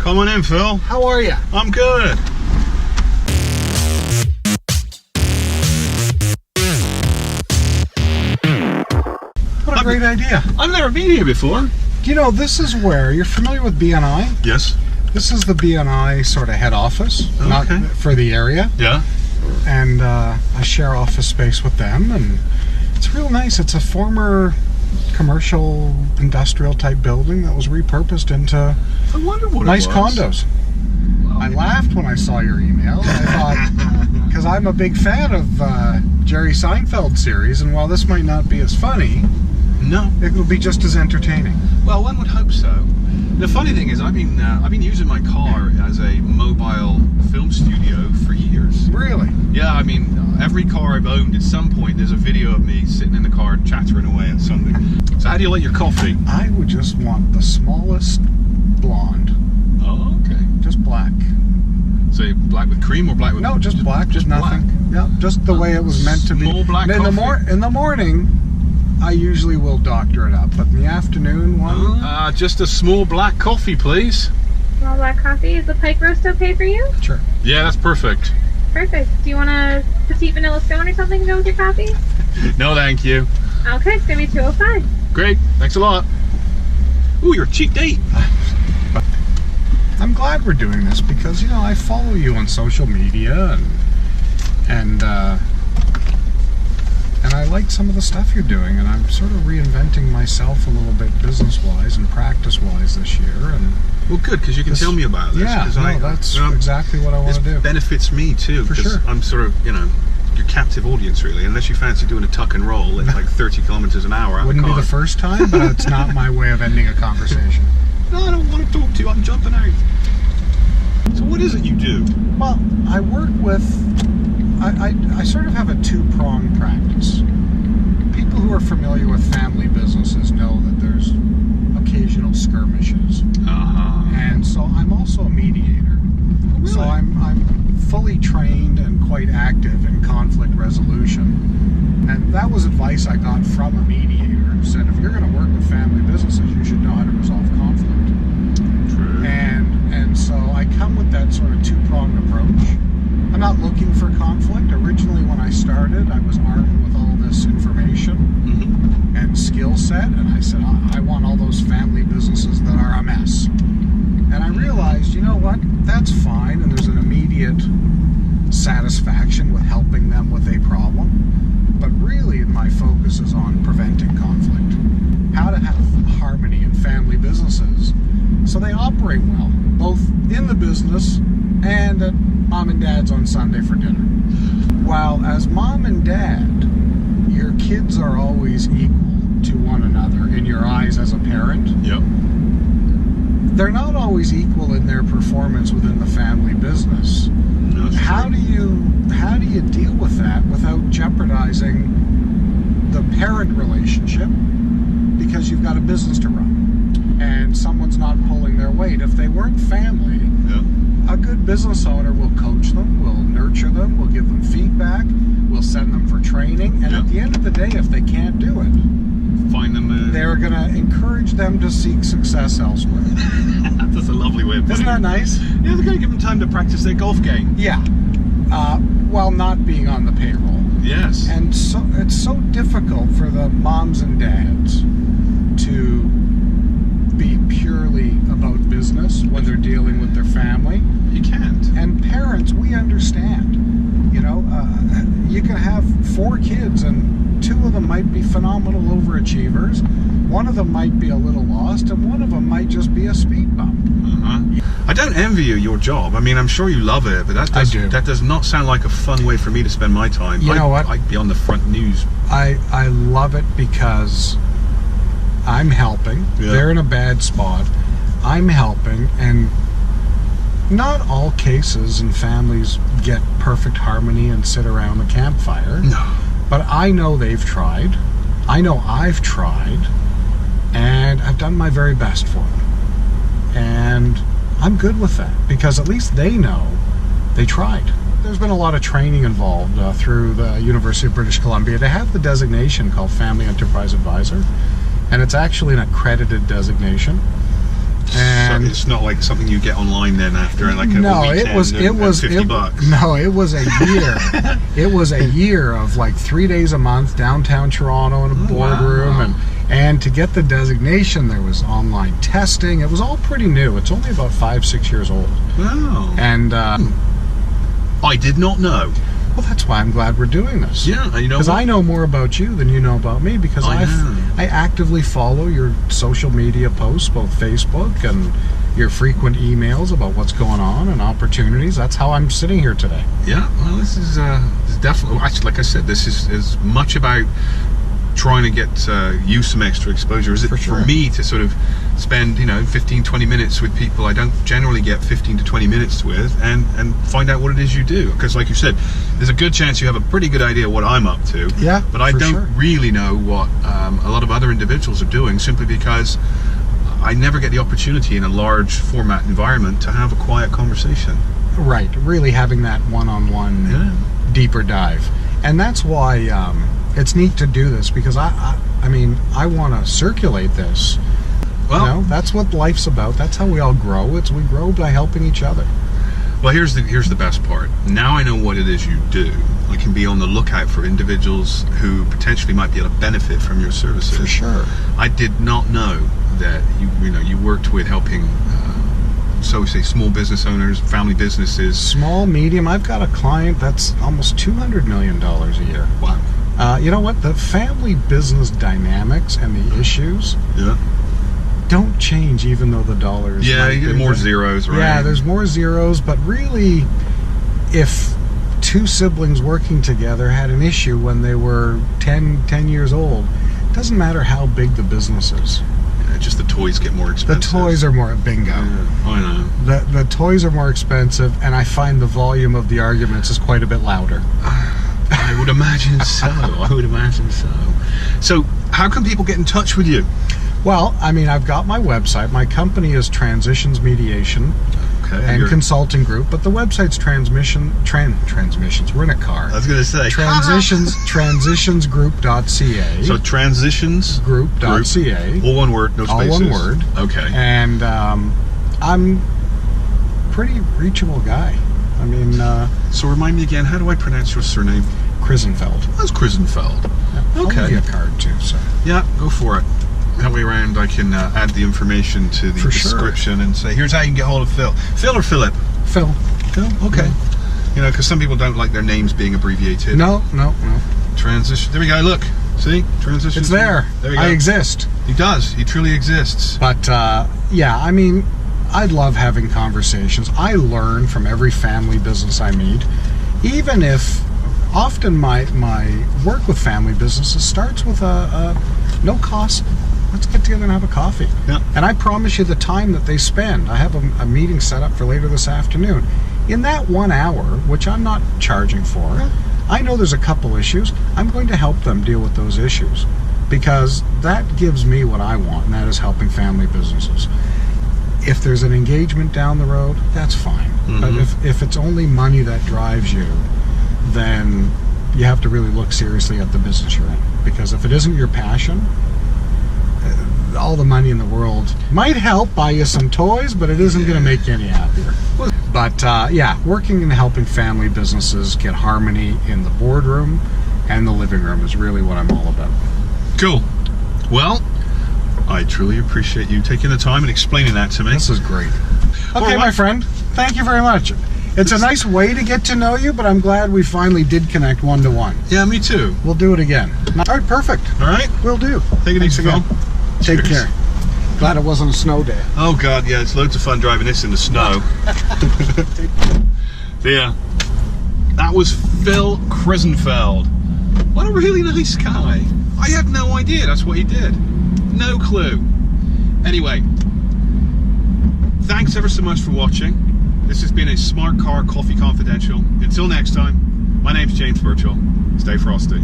Come on in, Phil. How are you? I'm good. What a great idea. I've never been here before. You know, this is where, you're familiar with BNI? Yes. This is the BNI sort of head office, not for the area. Yeah. And I share office space with them, and it's real nice. It's a former commercial, industrial type building that was repurposed into I wonder what nice it was. condos. I laughed when I saw your email. I thought, because I'm a big fan of Jerry Seinfeld series, and while this might not be as funny, No. it will be just as entertaining. Well, one would hope so. The funny thing is, I've been using my car as a mobile film studio for years. Really? Yeah, I mean, every car I've owned, at some point, there's a video of me sitting in the car chattering away at something. So how do you like your coffee? I would just want the smallest blonde. Oh, okay. Just black. So black with cream or black with... No, just black. Just nothing. black? Yeah, just the way it was meant to be. Small black in coffee? In the morning, I usually will doctor it up, but in the afternoon one... just a small black coffee, please. Small black coffee. Is the pike roast okay for you? Sure. Yeah, that's perfect. Perfect. Do you want a petite vanilla scone or something to go with your coffee? No, thank you. Okay, it's gonna be $2.05. Great. Thanks a lot. Ooh, you're a cheap date. I'm glad we're doing this because, you know, I follow you on social media and I like some of the stuff you're doing, and I'm sort of reinventing myself a little bit business-wise and practice-wise this year. And Well, good, because you can tell me about this. Yeah, 'cause that's exactly what I want to do. This benefits me too. For because sure. I'm sort of, your captive audience, really. Unless you fancy doing a tuck and roll at like 30 kilometers an hour. Wouldn't be the first time, but it's not my way of ending a conversation. No, I don't want to talk to you. I'm jumping out. So what is it you do? Well, I work with... I sort of have a two-pronged practice. People who are familiar with family businesses know that there's occasional skirmishes. And so I'm also a mediator. Really? So I'm fully trained and quite active in conflict resolution. And that was advice I got from a mediator who said, if you're going to work with family businesses, you should know how to resolve conflict. True. And so I come with that sort of two-pronged approach. I'm not looking for conflict. Originally, when I started, I was armed with all this information and skill set, and I said, I want all those family businesses that are a mess. And I realized, you know what? That's fine, and there's an immediate satisfaction with helping them with a problem. But really, my focus is on preventing conflict. How to have harmony in family businesses so they operate well, both in the business and at mom and dad's on Sunday for dinner. While as mom and dad, your kids are always equal to one another in your eyes as a parent. Yep. They're not always equal in their performance within the family business. No, How do you deal with that without jeopardizing the parent relationship because you've got a business to run and someone's not pulling their weight? If they weren't family, a good business owner will coach them, will nurture them, will give them feedback, will send them for training, and at the end of the day, if they can't do it, find them. they're going to encourage them to seek success elsewhere. That's a lovely way of putting it. Isn't that nice? Yeah, they're going to give them time to practice their golf game. Yeah, while not being on the payroll. Yes. And so it's so difficult for the moms and dads to be purely about business when they're dealing with their family. You can't. And parents, we understand. You can have 4 kids and 2 of them might be phenomenal overachievers. One of them might be a little lost, and one of them might just be a speed bump. I don't envy you your job. I mean, I'm sure you love it, but that does not sound like a fun way for me to spend my time. You know what? I'd be on the front news. I love it because I'm helping. Yeah. They're in a bad spot. I'm helping, and not all cases and families get perfect harmony and sit around the campfire. No. But I know they've tried. I know I've tried. And I've done my very best for them. And I'm good with that because at least they know they tried. There's been a lot of training involved through the University of British Columbia. They have the designation called Family Enterprise Advisor, and it's actually an accredited designation. And it's not like something you get online then after like a no, weekend it was $50. No, it was a year. It was a year of like 3 days a month downtown Toronto in a boardroom, wow. and to get the designation, there was online testing. It was all pretty new. It's only about 5-6 years old. Wow. And I did not know. well, that's why I'm glad we're doing this. Yeah, you know, because I know more about you than you know about me, because I actively follow your social media posts, both Facebook and your frequent emails about what's going on and opportunities. That's how I'm sitting here today. Yeah, well, this is definitely, actually, like I said, this is as much about trying to get you some extra exposure as it for me to sort of spend 15-20 minutes with people I don't generally get 15 to 20 minutes with, and find out what it is you do, because like you said, there's a good chance you have a pretty good idea what I'm up to, but I don't really know what a lot of other individuals are doing, simply because I never get the opportunity in a large format environment to have a quiet conversation. Right, really having that one-on-one deeper dive. And that's why it's neat to do this, because I mean, I want to circulate this. Well, that's what life's about. That's how we all grow. We grow by helping each other. Well, here's the best part. Now I know what it is you do. I can be on the lookout for individuals who potentially might be able to benefit from your services. For sure. I did not know that you worked with helping so say small business owners, family businesses. Small, medium. I've got a client that's almost $200 million a year. Wow. You know what? The family business dynamics and the issues don't change, even though the dollars. Yeah, you get more zeros, right? Yeah, there's more zeros, but really, if two siblings working together had an issue when they were 10 years old, it doesn't matter how big the business is. Just the toys get more expensive. The toys are more, bingo. Yeah, I know. The toys are more expensive, and I find the volume of the arguments is quite a bit louder. I would imagine so. I would imagine so. So, how can people get in touch with you? Well, I mean, I've got my website. My company is Transitions Mediation and Consulting Group, but the website's Transmissions. We're in a car. I was going to say transitionsgroup.ca. So transitionsgroup.ca. All one word, no spaces. All one word. Okay. And I'm a pretty reachable guy. I mean, so remind me again, how do I pronounce your surname? Kriszenfeld. That's Kriszenfeld. Yeah, okay. I'll give you a card too. So yeah, go for it. That way around, I can add the information to the description and say, here's how you can get hold of Phil. Phil or Philip? Phil. Phil? Okay. Yeah. Because some people don't like their names being abbreviated. No. Transition. There we go. Look. See? Transition. It's there. There we go. I exist. He does. He truly exists. But, yeah, I mean, I love having conversations. I learn from every family business I meet. Even if often my work with family businesses starts with a no cost. Let's get together and have a coffee. Yeah. And I promise you the time that they spend. I have a meeting set up for later this afternoon. In that 1 hour, which I'm not charging for, I know there's a couple issues. I'm going to help them deal with those issues, because that gives me what I want, and that is helping family businesses. If there's an engagement down the road, that's fine. Mm-hmm. But if it's only money that drives you, then you have to really look seriously at the business you're in. Because if it isn't your passion, all the money in the world might help buy you some toys, but it isn't going to make you any happier. But yeah, working and helping family businesses get harmony in the boardroom and the living room is really what I'm all about. Cool. Well, I truly appreciate you taking the time and explaining that to me. This is great. Okay, my friend, thank you very much. It's a nice way to get to know you, but I'm glad we finally did connect one-to-one. Yeah, me too. We'll do it again. All right, perfect. All right. We'll do. Take it easy, Phil. Take care. Glad it wasn't a snow day. Oh, God, yeah, it's loads of fun driving this in the snow. Yeah. That was Phil Kriszenfeld. What a really nice guy. I had no idea that's what he did. No clue. Anyway, thanks ever so much for watching. This has been a Smartcar Coffee Confidential. Until next time, my name's James Birchall. Stay frosty.